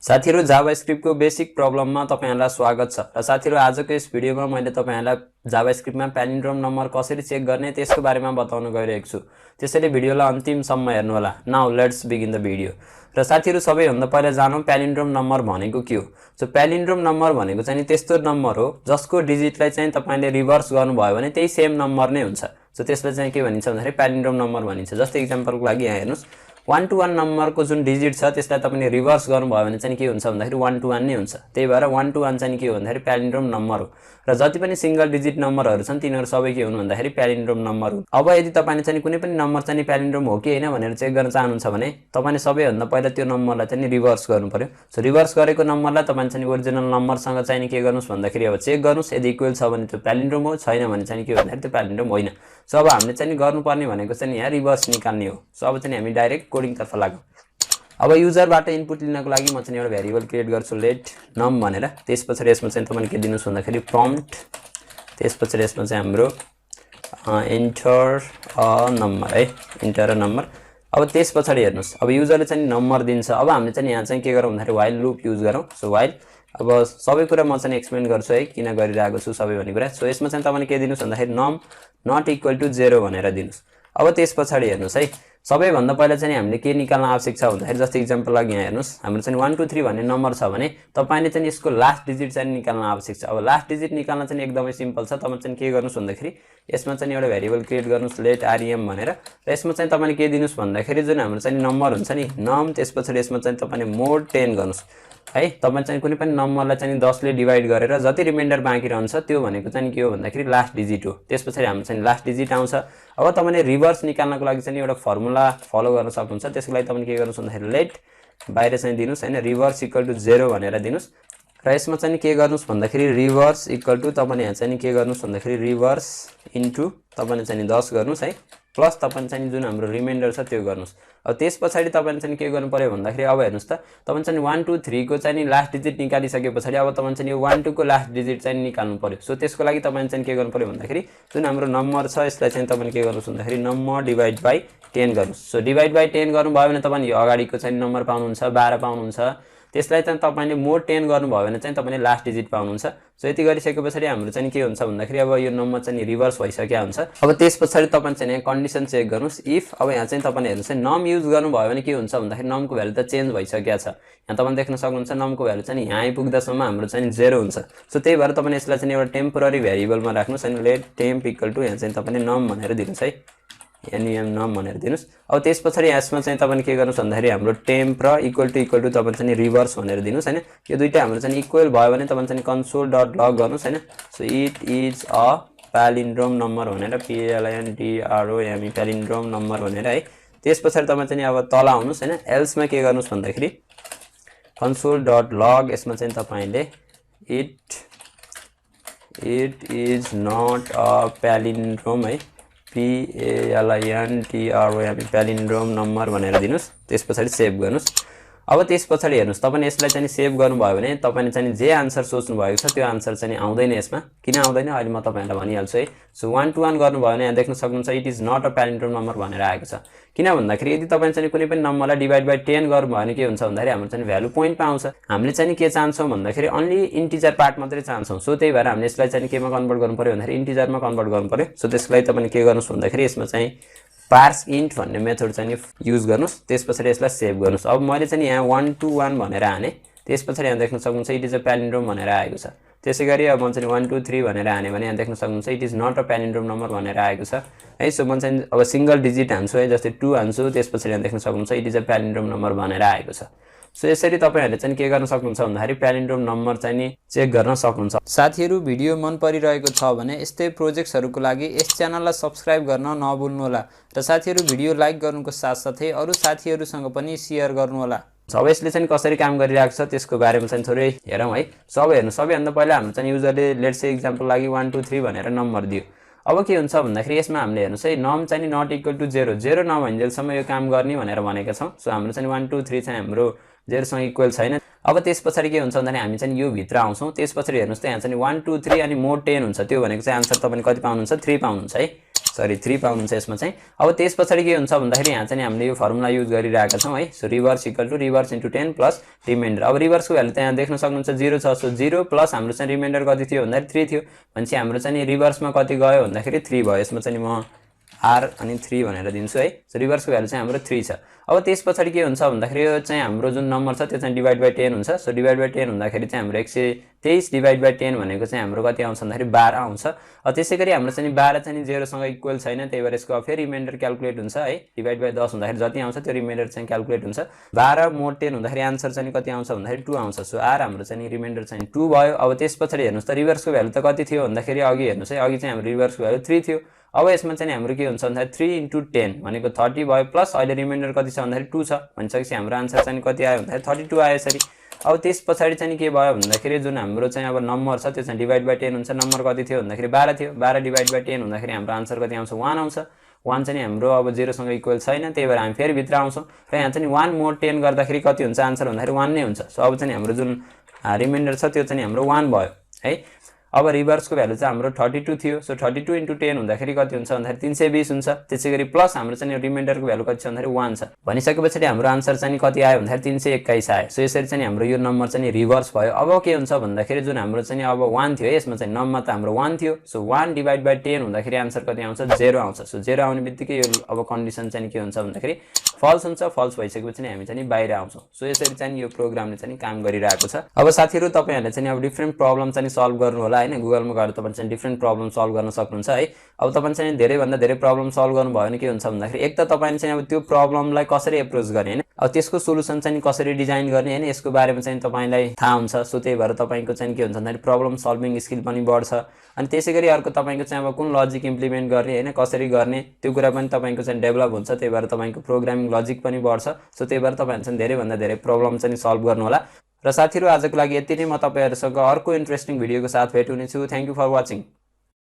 साथीहरु जावास्क्रिप्ट को बेसिक प्रब्लममा तपाईहरुलाई स्वागत छ र साथीहरु आजको यस भिडियोमा मैले तपाईहरुलाई जावास्क्रिप्टमा प्यालिन्ड्रोम नम्बर कसरी चेक गर्ने त्यसको बारेमा बताउन गइरहेको छु। त्यसैले भिडियोलाई अन्तिमसम्म हेर्नु होला। Now let's begin the video. र साथीहरु सबैभन्दा पहिला जानौं प्यालिन्ड्रोम नम्बर भनेको के हो। सो प्यालिन्ड्रोम नम्बर भनेको चाहिँ त्यस्तो नम्बर हो जसको डिजिटलाई चाहिँ तपाईले रिभर्स गर्नुभयो भने त्यही सेम नम्बर नै हुन्छ। सो त्यसलाई चाहिँ के भनिन्छ भन्दाखेरि प्यालिन्ड्रोम नम्बर भनिन्छ। जस्तै एक्जाम्पलको लागि यहाँ हेर्नुस् 1 to 1 नम्बरको जुन डिजिट छ त्यसलाई तपाईले रिभर्स गर्नुभयो भने चाहिँ के हुन्छ भन्दाखेरि 1 to 1 नै हुन्छ। त्यही भएर 1 to 1 चाहिँ के हो भन्दाखेरि प्यालिन्ड्रोम नम्बर हो र जति पनि सिंगल डिजिट नम्बरहरु छन् तिनीहरु सबै के हुन् भन्दाखेरि प्यालिन्ड्रोम नम्बर हो। अब यदि तपाईले चाहिँ कुनै पनि नम्बर चाहिँ प्यालिन्ड्रोम हो कि हैन भनेर चेक गर्न चाहनुहुन्छ भने तपाईले सबैभन्दा पहिला त्यो नम्बरलाई चाहिँ रिभर्स गर्नु पर्यो। सो रिभर्स गरेको नम्बरलाई तपाईले चाहिँ ओरिजिनल नम्बरसँग चाहिँ के गर्नुस् भन्दाखेरि अब चेक गर्नुस् यदि इक्वल छ भने त्यो प्यालिन्ड्रोम हो, छैन भने चाहिँ के हो भन्दाखेरि त्यो प्यालिन्ड्रोम होइन। सो अब हामीले चाहिँ गर्नुपर्ने भनेको चाहिँ यहाँ रिभर्स निकाल्ने हो। सो अब चाहिँ हामी डाइरेक्ट कोडिङ तर्फ लागौं। अब युजरबाट इनपुट लिनको लागि म चाहिँ एउटा भेरिएबल क्रिएट गर्छु लेट नम भनेर। त्यसपछि यसमा चाहिँ तपाईले के दिनुस् भन्दाखेरि प्रम्प्ट, त्यसपछि यसमा चाहिँ हाम्रो एन्टर अ नम्बर है, इन्टर अ नम्बर। अब त्यसपछि हेर्नुस् अब युजरले चाहिँ नम्बर दिन्छ। अब हामीले चाहिँ यहाँ चाहिँ के गरौँ भन्दाखेरि व्हाइल लूप युज गरौँ। सो व्हाइल अब सबै कुरा म चाहिँ एक्सप्लेन गर्छु है किन गरिरहेको छु सबै भन्ने कुरा। सो यसमा चाहिँ तपाईले के दिनुस् भन्दाखेरि नम नट इक्वल टु 0 भनेर दिनुस्। अब त्यसपछि हेर्नुस् है सबैभन्दा पहिला चाहिँ हामीले के निकाल्न आवश्यक छ भन्दाखेरि जस्तै एक्जाम्पल लागि यहाँ हेर्नुस् हाम्रो चाहिँ 1 2 3 भन्ने नम्बर छ भने तपाईले चाहिँ यसको लास्ट डिजिट चाहिँ निकाल्न आवश्यक छ। अब लास्ट डिजिट निकाल्न चाहिँ एकदमै सिम्पल छ। तपाईले चाहिँ के गर्नुस् भन्दाखेरि यसमा चाहिँ एउटा भेरिएबल क्रिएट गर्नुस् लेट rem भनेर र यसमा चाहिँ तपाईले के दिनुस् भन्दाखेरि जुन हाम्रो चाहिँ नम्बर हुन्छ नि नम त्यसपछि यसमा चाहिँ तपाईले मोड 10 गर्नुस् है। तपाईले चाहिँ कुनै पनि नम्बरलाई चाहिँ 10 ले डिवाइड गरेर जति रिमाइन्डर बाँकी रहन्छ त्यो भनेको चाहिँ के हो भन्दाखेरि लास्ट डिजिट हो। त्यसपछि हाम्रो चाहिँ लास्ट डिजिट आउँछ। अब तपाईले रिभर्स निकाल्नको लागि चाहिँ एउटा फर्मुला फलो गर्न सक्नुहुन्छ। त्यसको लागि तपाईले के गर्नुस् भन्दाखेरि लेट बाहिर चाहिँ दिनुस् हैन रिभर्स इक्वल टु 0 भनेर दिनुस् र यसमा चाहिँ के गर्नुस् भन्दाखेरि रिभर्स इक्वल टु तपाईले यहाँ चाहिँ के गर्नुस् भन्दाखेरि रिभर्स इन्टु तपाईले चाहिँ 10 गर्नुस् है प्लस तपाईले चाहिँ जुन हाम्रो रिमाइन्डर छ त्यो गर्नुस्। अब त्यसपछि तपाईले चाहिँ के गर्नु पर्यो भन्दाखेरि अब हेर्नुस् त तपाईले चाहिँ 1 2 3 को चाहिँ लास्ट डिजिट निकालिसकेपछि अब तपाईले चाहिँ यो 1 2 को लास्ट डिजिट चाहिँ निकाल्नु पर्यो। सो त्यसको लागि तपाईले चाहिँ के गर्नु पर्यो भन्दाखेरि जुन हाम्रो नम्बर छ यसलाई चाहिँ तपाईले के गर्नुस् भन्दाखेरि नम्बर डिवाइड बाइ 10 गर्नुस्। सो डिवाइड बाइ 10 गर्नुभयो भने तपाईले यो अगाडिको चाहिँ नम्बर पाउनुहुन्छ 12 पाउनुहुन्छ। त्यसलाई चाहिँ तपाईले मोड 10 गर्नुभयो भने चाहिँ तपाईले लास्ट डिजिट पाउनुहुन्छ। सो यति गरिसकेपछि हाम्रो चाहिँ के हुन्छ भन्दाखेरि अब यो नम्बर चाहिँ रिभर्स भइसक्या हुन्छ। अब त्यसपछि तपाईले चाहिँ यहाँ कन्डिसन चेक गर्नुस् इफ अब यहाँ चाहिँ तपाईले हेर्नुस् नम युज गर्नुभयो भने के हुन्छ भन्दाखेरि नमको भ्यालु त चेन्ज भइसक्या छ। यहाँ तपाईले देख्न सक्नुहुन्छ नमको भ्यालु चाहिँ यहाँ आइपुग्दासम्म हाम्रो चाहिँ 0 हुन्छ। सो त्यही भएर तपाईले यसलाई चाहिँ एउटा टेम्पोररी भेरिएबलमा राख्नुस् अनि लेट टेम्प इक्वल टु यहाँ चाहिँ तपाईले नम भनेर दिनुस् है एनएम नम भनेर दिनुस्। अब त्यसपछि यसमा चाहिँ तपाईले के गर्नुस् भन्दाखेरि हाम्रो टेम्प र इक्वल टु तपाईले चाहिँ रिभर्स भनेर दिनुस् हैन। यो दुईटा हाम्रो चाहिँ इक्वल भयो भने तपाईले चाहिँ कन्सोल डट लग गर्नुस् हैन। So it is a palindrome number भनेर PALINDROME प्यालिन्ड्रोम नम्बर भनेर है। त्यसपछि तपाईले चाहिँ अब तल आउनुस् हैन एल्समा के गर्नुस् भन्दाखेरि कन्सोल डट लग यसमा चाहिँ तपाईले इट इज नट अ प्यालिन्ड्रोम है PALINDROME प्यालिन्ड्रोम नम्बर भनेर दिनुस्। त्यसपछि सेभ गर्नुस्। अब त्यसपछि हेर्नुस् तपाईले यसलाई चाहिँ सेभ गर्नुभयो भने तपाईले चाहिँ जे आन्सर सोच्नु भएको छ त्यो आन्सर चाहिँ आउँदैन यसमा। किन आउँदैन अहिले म तपाईहरुलाई भनिहाल्छु है। सो 1 to 1 गर्नुभयो भने यहाँ देख्न सक्नुहुन्छ it is not a palindrome number भनेर आएको छ। किन भन्दाखेरि यदि तपाईले चाहिँ कुनै पनि नम्बरलाई डिवाइड बाइ 10 गर्नुभयो भने के हुन्छ भन्दाखेरि हाम्रो चाहिँ भ्यालु पोइन्टमा आउँछ। हामीले चाहिँ के चाहन्छौँ भन्दाखेरि अन्ली इन्टिजर पार्ट मात्रै चाहन्छौँ। सो त्यही भएर हामीले यसलाई चाहिँ केमा कन्भर्ट गर्नु पर्यो भन्दाखेरि इन्टिजरमा कन्भर्ट गर्नु पर्यो। सो त्यसको लागि तपाईले के गर्नुस् भन्दाखेरि यसमा चाहिँ पार्स इन्ट भन्ने मेथड चाहिँ युज गर्नुस्। त्यसपछि यसलाई सेभ गर्नुस्। अब मैले चाहिँ यहाँ 1 to 1 भनेर हाने। त्यसपछि यहाँ देख्न सक्नुहुन्छ इट इज अ प्यालिन्ड्रोम भनेर आएको छ। त्यसैगरी अब म चाहिँ 1 2 3 भनेर हाने भने यहाँ देख्न सक्नुहुन्छ it is not a palindrome number भनेर आएको छ है। सो म चाहिँ अब सिंगल डिजिट हान्छु है जस्तै 2 हान्छु। त्यसपछि यहाँ देख्न सक्नुहुन्छ it is a palindrome number भनेर आएको छ। सो यसरी तपाईहरुले चाहिँ के गर्न सक्नुहुन्छ भन्दाखेरि प्यालिन्ड्रोम नम्बर चाहिँ चेक गर्न सक्नुहुन्छ। साथीहरु भिडियो मन परिरहेको छ भने यस्तै प्रोजेक्ट्सहरुको लागि यस च्यानललाई सब्स्क्राइब गर्न नभुल्नु होला र साथीहरु भिडियो लाइक गर्नुको साथसाथै अरु साथीहरुसँग पनि शेयर गर्नु होला। अब यसले चाहिँ कसरी काम गरिरहेको छ त्यसको बारेमा चाहिँ थोरै हेरौं है। सब हेर्नु सबैभन्दा पहिला हाम्रो चाहिँ युजरले लेट्स से एक्जाम्पल लागि 1 2 3 भनेर नम्बर दियो। अब के हुन्छ भन्दाखेरि यसमा हामीले हेर्नुस् है नम चाहिँ नट इक्वल टु 0 0 नभइन्जेलसम्म यो काम गर्ने भनेर भनेका छौं। सो हाम्रो चाहिँ 1 2 3 चाहिँ हाम्रो 0 सँग इक्वल छैन। अब त्यसपछि के हुन्छ भन्दाखेरि हामी चाहिँ यो भित्र आउँछौँ। त्यसपछि हेर्नुस् त यहाँ चाहिँ 1 2 3 अनि मोड 10 हुन्छ। त्यो भनेको चाहिँ आन्सर तपाईले कति पाउनुहुन्छ 3 पाउनुहुन्छ है। सरी 3 पाउनुहुन्छ यसमा चाहिँ। अब त्यसपछि के हुन्छ भन्दाखेरि यहाँ चाहिँ हामीले यो फर्मुला युज गरिरहेका छौँ है। So reverse equal to reverse into 10 plus remainder. अब रिभर्सको भ्यालु त यहाँ देख्न सक्नुहुन्छ 0 छ। सो 0 प्लस हाम्रो चाहिँ रिमाइन्डर कति थियो भन्दाखेरि 3 थियो। भनेपछि हाम्रो चाहिँ रिभर्समा कति गयो भन्दाखेरि 3 भयो। यसमा चाहिँ म r अनि 3 भनेर दिन्छु है। सो रिभर्सको भ्यालु चाहिँ हाम्रो 3 छ। अब त्यसपछि के हुन्छ भन्दाखेरि यो चाहिँ हाम्रो जुन नम्बर छ त्यो चाहिँ डिभाइड बाइ 10 हुन्छ। सो डिभाइड बाइ 10 हुँदाखेरि चाहिँ हाम्रो 123 डिभाइड बाइ 10 भनेको चाहिँ हाम्रो कति आउँछ भन्दाखेरि 12 आउँछ। त्यसैगरी हाम्रो चाहिँ 12 चाहिँ 0 सँग इक्वल छैन, त्यही भएर यसको फेरि रिमाइन्डर क्याल्कुलेट हुन्छ है। डिभाइड बाइ 10 हुँदाखेरि जति आउँछ त्यो रिमाइन्डर चाहिँ क्याल्कुलेट हुन्छ। 12 मोड 10 हुँदाखेरि आन्सर चाहिँ कति आउँछ भन्दाखेरि 2 आउँछ। सो r हाम्रो चाहिँ रिमाइन्डर चाहिँ 2 भयो। अब त्यसपछि हेर्नुस् त रिभर्सको भ्यालु त कति थियो भन्दाखेरि अघि हेर्नुस् है, अघि चाहिँ हाम्रो रिभर्सको भ्यालु 3 थियो। अब यसमा चाहिँ हाम्रो के हुन्छ भन्दाखेरि 3 इन्टु 10 भनेको 30 भयो प्लस अहिले रिमाइन्डर कति छ भन्दाखेरि 2 छ। भनिसकेपछि हाम्रो आन्सर चाहिँ कति आयो भन्दाखेरि 32 आयो यसरी। अब त्यस पछाडि चाहिँ के भयो भन्दाखेरि जुन हाम्रो चाहिँ अब नम्बर छ त्यो चाहिँ डिभाइड बाइ 10 हुन्छ। नम्बर कति थियो भन्दाखेरि 12 थियो। 12 डिभाइड बाइ 10 हुँदाखेरि हाम्रो आन्सर कति आउँछ 1 आउँछ। 1 चाहिँ हाम्रो अब 0 सँग इक्वल छैन, त्यही भएर हामी फेरि भित्र आउँछौँ र यहाँ चाहिँ 1 मोड 10 गर्दाखेरि कति हुन्छ आन्सर भन्दाखेरि 1 नै हुन्छ। सो अब चाहिँ हाम्रो जुन रिमाइन्डर छ त्यो चाहिँ हाम्रो 1 भयो है। अब रिभर्सको भ्यालु चाहिँ हाम्रो 32 थियो। सो 32 इन्टु 10 हुँदाखेरि कति हुन्छ भन्दाखेरि 320 हुन्छ। त्यसैगरी प्लस हाम्रो चाहिँ रिमाइन्डरको भ्यालु कति छ भन्दाखेरि 1 छ। भनिसकेपछि हाम्रो आन्सर चाहिँ कति आयो भन्दाखेरि 321 आयो। सो यसरी चाहिँ हाम्रो यो नम्बर चाहिँ रिभर्स भयो। अब के हुन्छ भन्दाखेरि जुन हाम्रो चाहिँ अब 1 थियो यसमा चाहिँ नम्बर त हाम्रो 1 थियो। सो 1 डिभाइड बाइ 10 हुँदाखेरि आन्सर कति आउँछ 0 आउँछ। सो 0 आउने बित्तिकै यो अब कन्डिसन चाहिँ के हुन्छ भन्दाखेरि फल्स हुन्छ। फल्स भइसकेपछि हामी चाहिँ बाहिर आउँछौँ। सो यसरी चाहिँ यो प्रोग्रामले चाहिँ काम गरिरहेको छ। अब साथीहरु तपाईहरुले चाहिँ अब डिफरेन्ट प्रब्लम चाहिँ सल्भ गर्नु होला हैन। गुगलमा गएर तपाईले चाहिँ डिफरेन्ट प्रब्लम सल्भ गर्न सक्नुहुन्छ है। अब तपाईले चाहिँ धेरै भन्दा धेरै प्रब्लम सल्भ गर्नु भयो भने के हुन्छ भन्दाखेरि एक त तपाईले चाहिँ अब त्यो प्रब्लमलाई कसरी एप्रोच गर्ने हैन, अब त्यसको सोलुसन चाहिँ कसरी डिजाइन गर्ने हैन, यसको बारेमा चाहिँ तपाईलाई थाहा हुन्छ। सो त्यही भएर तपाईको चाहिँ के हुन्छ भन्दाखेरि प्रब्लम सल्भिङ स्किल पनि बढ्छ। अनि त्यसैगरी अर्को तपाईको चाहिँ अब कुन लजिक इम्प्लिमेन्ट गर्ने हैन, कसरी गर्ने त्यो कुरा पनि तपाईको चाहिँ डेभलप हुन्छ। त्यही भएर तपाईको प्रोग्रामिङ लजिक पनि बढ्छ। सो त्यही भएर तपाईहरुले चाहिँ धेरै भन्दा धेरै प्रब्लम चाहिँ सल्भ गर्नु होला। र साथीहरु आजको लागि यति नै। म तपाईहरुसँग अर्को इन्ट्रेस्टिङ भिडियोको साथ भेट हुनेछु। Thank you for watching.